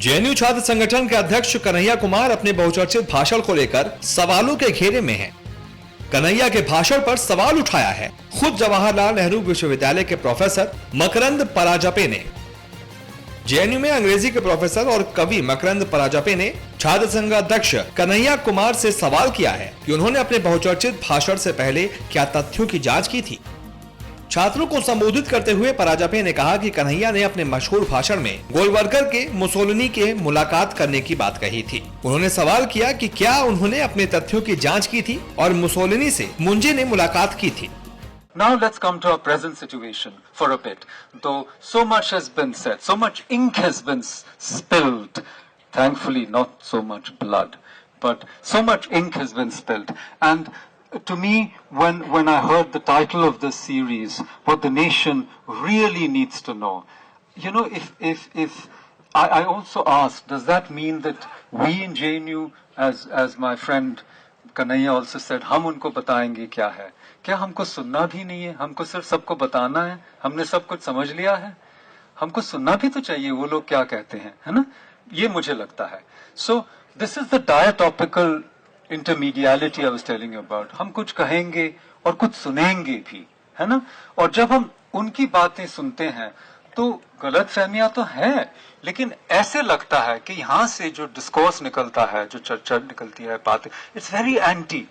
JNU छात्र संगठन के अध्यक्ष कन्हैया कुमार अपने बहुचर्चित भाषण को लेकर सवालों के घेरे में हैं। कन्हैया के भाषण पर सवाल उठाया है खुद जवाहरलाल नेहरू विश्वविद्यालय के प्रोफेसर मकरंद पराजपे ने। जेएनयू में अंग्रेजी के प्रोफेसर और कवि मकरंद पराजपे ने छात्र संघ अध्यक्ष कन्हैया कुमार से सवाल किया है कि उन्होंने अपने बहुचर्चित भाषण से पहले क्या तथ्यों की जांच की थी। छात्रों को संबोधित करते हुए पराजपे ने कहा कि कन्हैया ने अपने मशहूर भाषण में गोलवलकर के मुसोलिनी के मुलाकात करने की बात कही थी। उन्होंने सवाल किया कि क्या उन्होंने अपने तथ्यों की जांच की थी और मुसोलिनी से मुंजे ने मुलाकात की थी। Now let's come to our present situation for a bit. Though so much has been said, so much ink has been spilled, thankfully not so much blood, but so much ink has been spilled. And to me, when I heard the title of this series, what the nation really needs to know, you know, if I also asked, does that mean that we in JNU, as my friend Kanhaiya also said, हम उनको बताएंगे क्या है? क्या हमको सुनना भी नहीं है? हमको सिर्फ सबको बताना है? हमने सब कुछ समझ लिया है? हमको सुनना भी तो चाहिए वो लोग क्या कहते हैं, है ना? ये मुझे लगता है. So this is the diatopical intermediality I was telling you about. हम कुछ कहेंगे और कुछ सुनेंगे भी, है ना? और जब हम उनकी बातें सुनते हैं तो गलत फहमियां तो है, लेकिन ऐसे लगता है कि यहाँ से जो डिस्कोर्स निकलता है, जो चर्चा निकलती है, बातें, इट्स वेरी एंटी,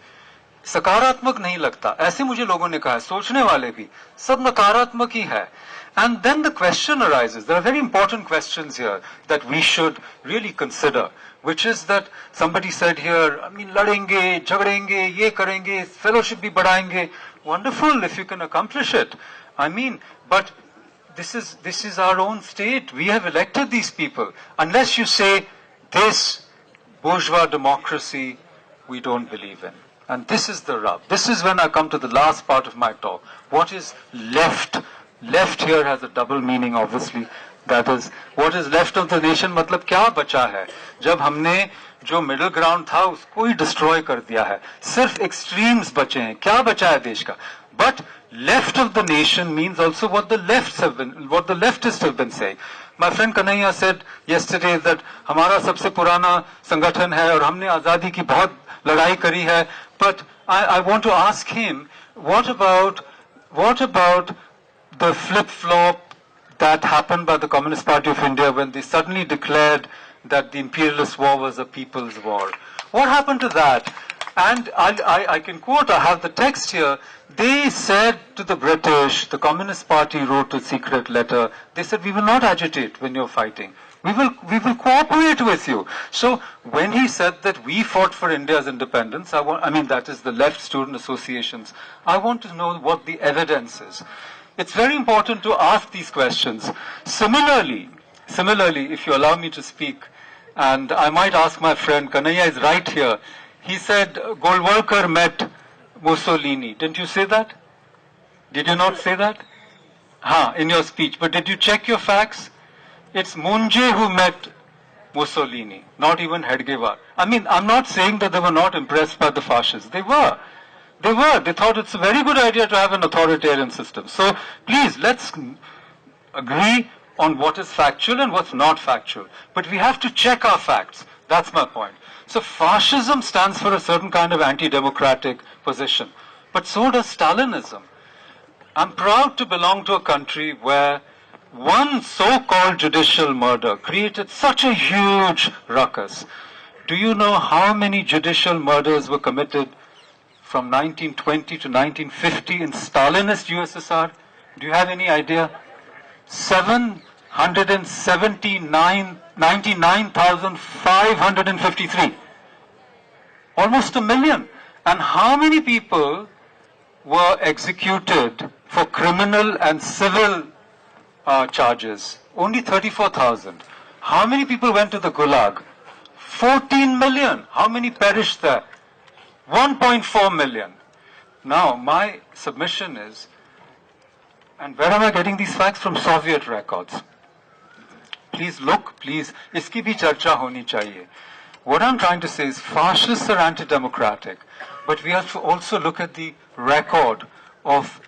सकारात्मक नहीं लगता. ऐसे मुझे लोगों ने कहा है, सोचने वाले भी, सब नकारात्मक ही है. And then the question arises, there are very important questions here that we should really consider, which is that somebody said here, I mean, लड़ेंगे, झगड़ेंगे, ये करेंगे, fellowship भी बढ़ाएंगे. Wonderful if you can accomplish it. I mean, but this is our own state. We have elected these people. Unless you say this bourgeois democracy we don't believe in. And this is the rub. This is when I come to the last part of my talk. What is left? Left here has a double meaning, obviously. That is, what is left of the nation, मतलब क्या बचा है? जब हमने जो middle ground था उसको ही destroy कर दिया है, सिर्फ एक्सट्रीम्स बचे हैं. क्या बचा है देश का? But left of the nation means also what the leftists have been saying. My friend Kanhaiya said yesterday that हमारा सबसे पुराना संगठन है और हमने आजादी की बहुत लड़ाई करी है. But I want to ask him, what about the flip-flop that happened by the Communist Party of India when they suddenly declared that the imperialist war was a people's war? What happened to that? And I can quote, I have the text here. They said to the British, the Communist Party wrote a secret letter. They said, we will not agitate when you're fighting. We will cooperate with you. So when he said that we fought for India's independence, I mean that is the left student associations, I want to know what the evidence is. It's very important to ask these questions. Similarly, if you allow me to speak, and I might ask my friend, Kanhaiya is right here. He said Golwalkar met Mussolini. Didn't you say that? Did you not say that? In your speech. But did you check your facts? It's Munje who met Mussolini, not even Hedgewar. I mean, I'm not saying that they were not impressed by the fascists. They were. They thought it's a very good idea to have an authoritarian system. So please, let's agree on what is factual and what's not factual. But we have to check our facts. That's my point. So fascism stands for a certain kind of anti-democratic position. But so does Stalinism. I'm proud to belong to a country where one so-called judicial murder created such a huge ruckus. Do you know how many judicial murders were committed from 1920 to 1950 in Stalinist USSR? Do you have any idea? 99,553. Almost 1 million. And how many people were executed for criminal and civil charges? Only 34,000. How many people went to the Gulag? 14 million. How many perished there? 1.4 million. Now, my submission is, and where am I getting these facts? From Soviet records. Please look, please. Iski bhi charcha honi chahiye. What I'm trying to say is fascists are anti-democratic, but we have to also look at the record of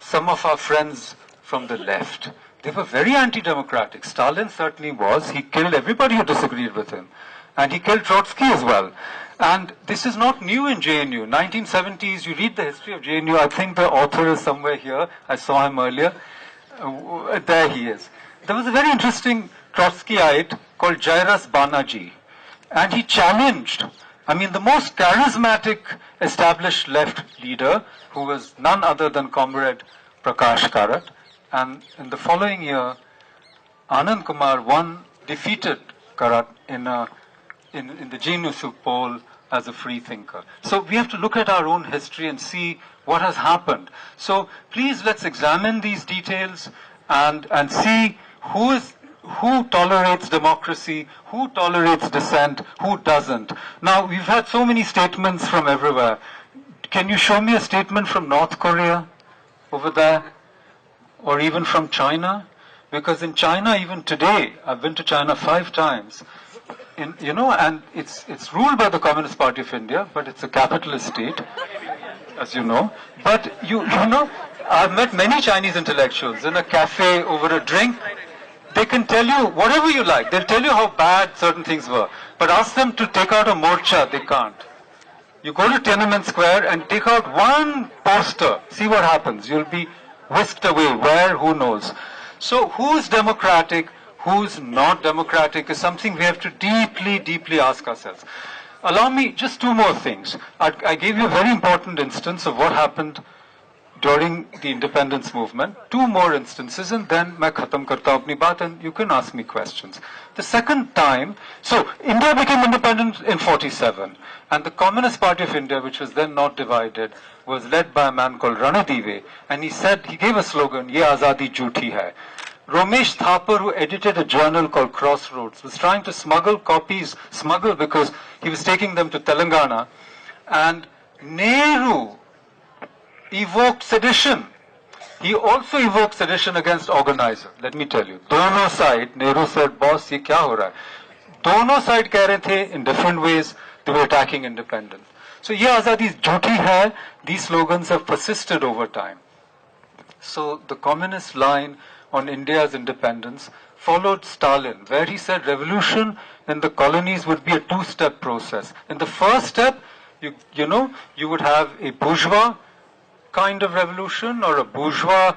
some of our friends from the left. They were very anti-democratic. Stalin certainly was. He killed everybody who disagreed with him. And he killed Trotsky as well. And this is not new in JNU. 1970s, you read the history of JNU. I think the author is somewhere here. I saw him earlier. There he is. There was a very interesting Trotskyite called Jairas Banaji. And he challenged, the most charismatic established left leader, who was none other than Comrade Prakash Karat. And in the following year, Anand Kumar defeated Karat in the JNU poll as a free thinker. So we have to look at our own history and see what has happened. So please let's examine these details and see who tolerates democracy, who tolerates dissent, who doesn't. Now, we've had so many statements from everywhere. Can you show me a statement from North Korea over there? Or even from China? Because in China, even today, I've been to China 5 times, and it's ruled by the Communist Party of India, but it's a capitalist state, as you know. But I've met many Chinese intellectuals in a cafe over a drink. They can tell you whatever you like. They'll tell you how bad certain things were. But ask them to take out a morcha, they can't. You go to Tiananmen Square and take out one poster. See what happens. You'll be whisked away. Where? Who knows? So who's democratic, who's not democratic is something we have to deeply, deeply ask ourselves. Allow me just 2 more things. I gave you a very important instance of what happened during the independence movement. 2 more instances, and then मैं खत्म करता हूँ अपनी बात, and you can ask me questions. The second time, so India became independent in 47, and the Communist Party of India, which was then not divided, was led by a man called Ranadive, and he gave a slogan, "Ye Azadi Jhoothi hai." Ramesh Thapar, who edited a journal called Crossroads, was trying to smuggle because he was taking them to Telangana, and Nehru evoked sedition. He also evoked sedition against organizer. Let me tell you, dono side, Nehru said, boss, ye kya ho raha hai? Dono side keh rahe the in different ways, they were attacking independence. So ye azadi jhoothi hai, these slogans have persisted over time. So the communist line on India's independence followed Stalin, where he said revolution in the colonies would be a 2-step process. In the first step, you would have a bourgeois kind of revolution or a bourgeois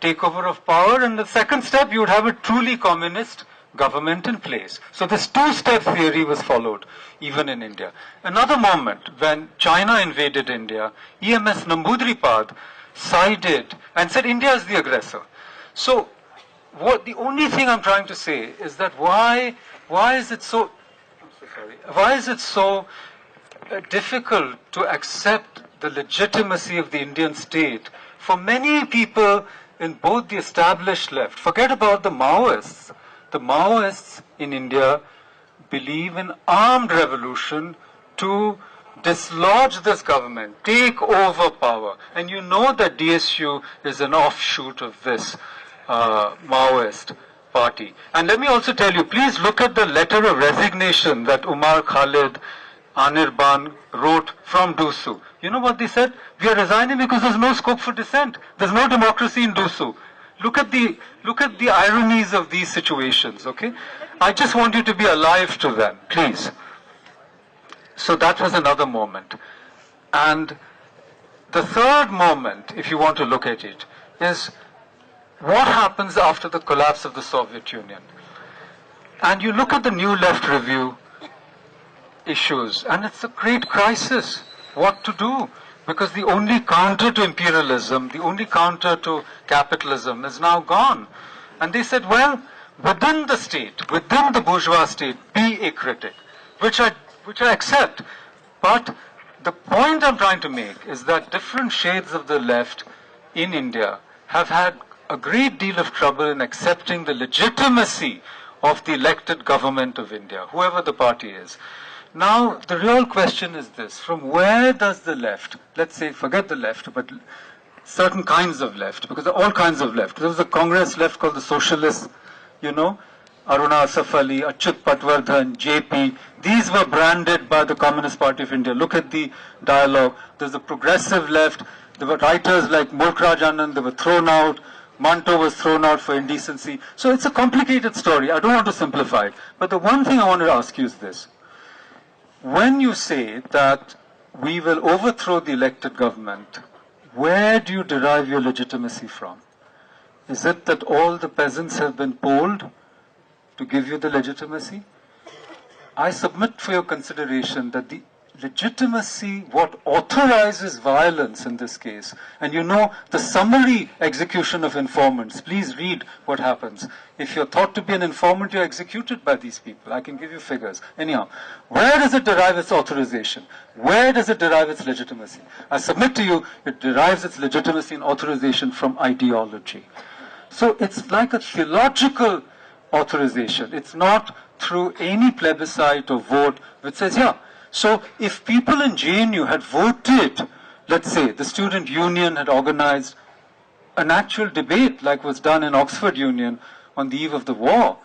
takeover of power, and the second step you would have a truly communist government in place. So this 2-step theory was followed even in India. Another moment when China invaded India, EMS Namboodiripad sided and said India is the aggressor. So the only thing I'm trying to say is that why is it so difficult to accept the legitimacy of the Indian state for many people in both the established left? Forget about the Maoists. The Maoists in India believe in armed revolution to dislodge this government, take over power. And you know that DSU is an offshoot of this Maoist party. And let me also tell you, please look at the letter of resignation that Umar Khalid Anirban wrote from Dusu. You know what they said? We are resigning because there's no scope for dissent. There's no democracy in Dusu. Look at the ironies of these situations, okay? I just want you to be alive to them, please. So that was another moment. And the third moment, if you want to look at it, is what happens after the collapse of the Soviet Union. And you look at the New Left Review issues, and it's a great crisis. What to do? Because the only counter to imperialism, the only counter to capitalism is now gone. And they said, well, within the state, within the bourgeois state, be a critic, which I accept. But the point I'm trying to make is that different shades of the left in India have had a great deal of trouble in accepting the legitimacy of the elected government of India, whoever the party is. Now, the real question is this: from where does the left, let's say, forget the left, but certain kinds of left, because there are all kinds of left. There was a Congress left called the Socialists, Aruna Asaf Ali, Achyut Patwardhan, JP. These were branded by the Communist Party of India. Look at the dialogue. There's a progressive left. There were writers like Mulk Raj Anand, they were thrown out. Manto was thrown out for indecency. So it's a complicated story. I don't want to simplify it. But the one thing I want to ask you is this. When you say that we will overthrow the elected government, where do you derive your legitimacy from? Is it that all the peasants have been polled to give you the legitimacy? I submit for your consideration that the legitimacy, what authorizes violence in this case, and you know the summary execution of informants, please read what happens. If you're thought to be an informant, you're executed by these people. I can give you figures. Anyhow, where does it derive its authorization? Where does it derive its legitimacy? I submit to you, it derives its legitimacy and authorization from ideology. So it's like a theological authorization. It's not through any plebiscite or vote which says, yeah. So if people in JNU had voted, let's say the student union had organized an actual debate like was done in Oxford Union on the eve of the war,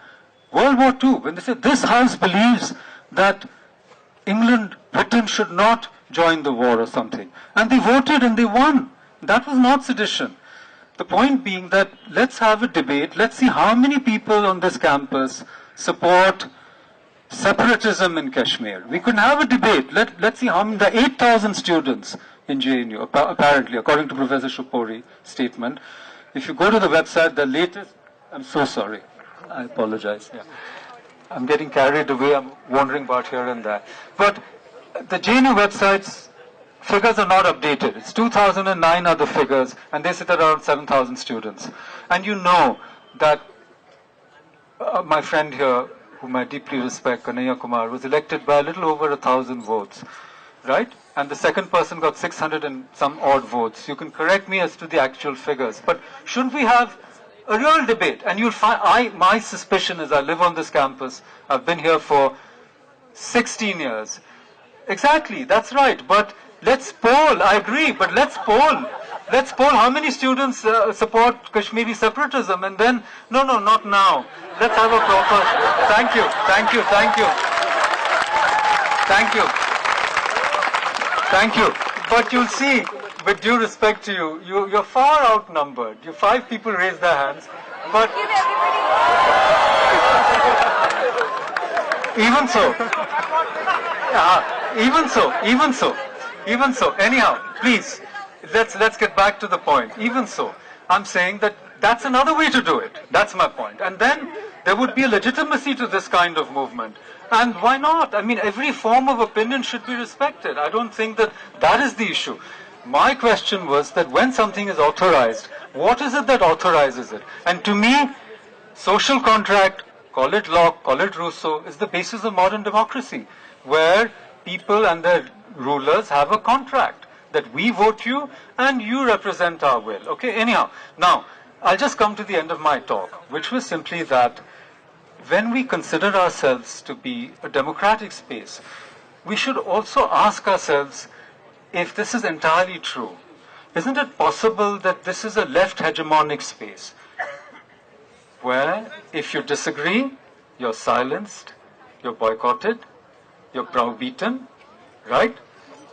World War II, when they said this house believes that England, Britain should not join the war or something, and they voted and they won. That was not sedition. The point being that let's have a debate, let's see how many people on this campus support separatism in Kashmir. We could have a debate. Let's see how many, the 8,000 students in JNU, apparently, according to Professor Shupori's statement. If you go to the website, the latest, I'm so sorry. I apologize. Yeah. I'm getting carried away. I'm wandering about here and there. But the JNU website's figures are not updated. It's 2009 are the figures, and they sit at around 7,000 students. And you know that my friend here, whom I deeply respect, Kanhaiya Kumar, was elected by a little over 1,000 votes, right? And the second person got 600 and some odd votes. You can correct me as to the actual figures, but shouldn't we have a real debate? And you'll find, my suspicion is I live on this campus. I've been here for 16 years. Exactly, that's right. But let's poll. I agree, but let's poll. Let's poll how many students support Kashmiri separatism, and then, no, not now. Let's have a proper, thank you. But you'll see, with due respect to you, you're far outnumbered. You 5 people raised their hands, but even so. Anyhow, please. Let's get back to the point. Even so, I'm saying that that's another way to do it. That's my point. And then there would be a legitimacy to this kind of movement. And why not? I mean, every form of opinion should be respected. I don't think that is the issue. My question was that when something is authorized, what is it that authorizes it? And to me, social contract, call it Locke, call it Rousseau, is the basis of modern democracy, where people and their rulers have a contract. That we vote you and you represent our will. Okay, anyhow. Now, I'll just come to the end of my talk, which was simply that when we consider ourselves to be a democratic space, we should also ask ourselves if this is entirely true. Isn't it possible that this is a left hegemonic space where if you disagree, you're silenced, you're boycotted, you're browbeaten, right?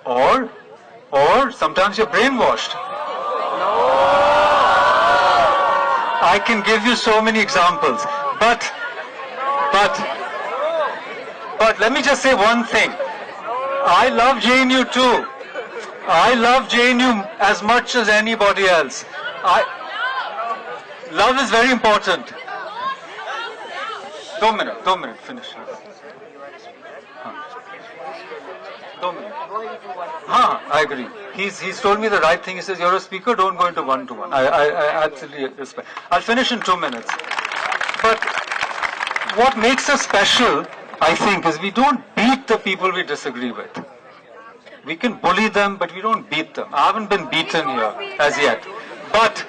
Or sometimes you're brainwashed. I can give you so many examples, but let me just say one thing. I love JNU too. I love JNU as much as anybody else. Love is very important. 2 minutes, finish. 2 minutes. I agree. He's told me the right thing. He says, you're a speaker, don't go into one-to-one. I absolutely respect. I'll finish in 2 minutes. But what makes us special, I think, is we don't beat the people we disagree with. We can bully them, but we don't beat them. I haven't been beaten here as yet. But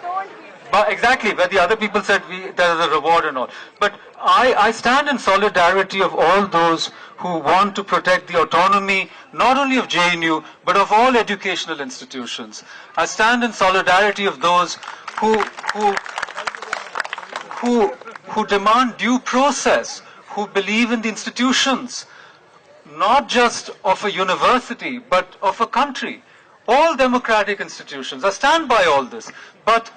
exactly, where the other people said there is a reward and all. But I stand in solidarity of all those who want to protect the autonomy, not only of JNU, but of all educational institutions. I stand in solidarity of those who demand due process, who believe in the institutions, not just of a university, but of a country. All democratic institutions. I stand by all this. But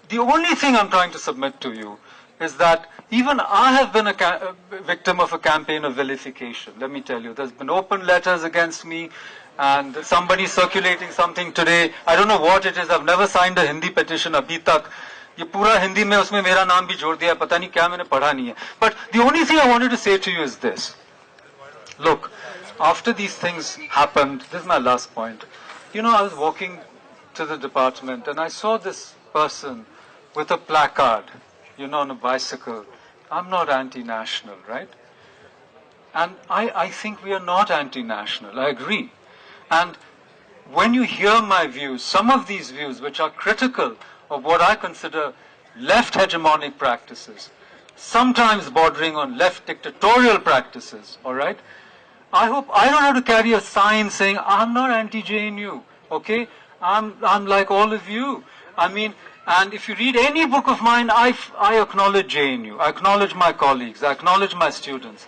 The only thing I'm trying to submit to you is that even I have been a victim of a campaign of vilification. Let me tell you, there's been open letters against me, and somebody circulating something today. I don't know what it is. I've never signed a Hindi petition abhi tak. ये पूरा हिंदी में उसमें मेरा नाम भी जोड़ दिया, पता नहीं क्या मैंने पढ़ा नहीं है. But the only thing I wanted to say to you is this. Look, after these things happened, this is my last point. You know, I was walking to the department and I saw this person with a placard, you know, on a bicycle. I'm not anti-national, right? And I think we are not anti-national, I agree. And when you hear my views, some of these views which are critical of what I consider left hegemonic practices, sometimes bordering on left dictatorial practices, all right? I hope I don't have to carry a sign saying I'm not anti-JNU, okay? I'm like all of you. I mean, and if you read any book of mine, I acknowledge JNU, I acknowledge my colleagues, I acknowledge my students.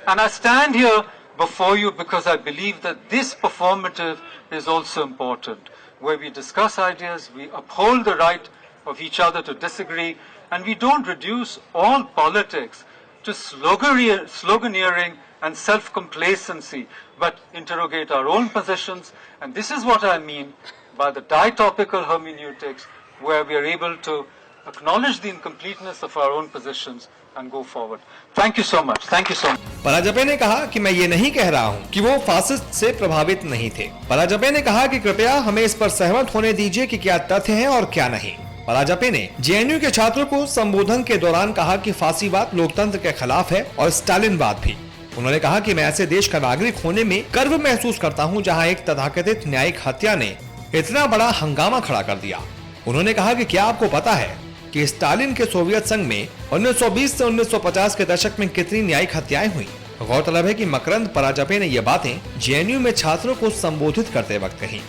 And I stand here before you because I believe that this performative is also important, where we discuss ideas, we uphold the right of each other to disagree, and we don't reduce all politics to sloganeering and self-complacency, but interrogate our own positions. And this is what I mean by the ditopical hermeneutics, where we are able to acknowledge the incompleteness of our own positions and go forward. Thank you so much. Thank you so much. Paranjpe ने कहा कि मैं ये नहीं कह रहा हूँ कि वो फासिस्ट से प्रभावित नहीं थे। पराजपे ने कहा कि कृपया हमें इस पर सहमत होने दीजिए कि क्या तथ्य हैं और क्या नहीं। पराजपे ने जेएनयू के छात्रों को संबोधन के दौरान कहा कि फांसीवाद लोकतंत्र के खिलाफ है और स्टालिनवाद भी। उन्होंने कहा कि मैं ऐसे देश का नागरिक होने में गर्व महसूस करता हूँ जहाँ एक तथाकथित न्यायिक हत्या ने इतना बड़ा हंगामा खड़ा कर दिया। उन्होंने कहा कि क्या आपको पता है कि स्टालिन के सोवियत संघ में 1920 से 1950 के दशक में कितनी न्यायिक हत्याएं हुई। गौरतलब है कि मकरंद पराजपे ने ये बातें जेएनयू में छात्रों को संबोधित करते वक्त कही।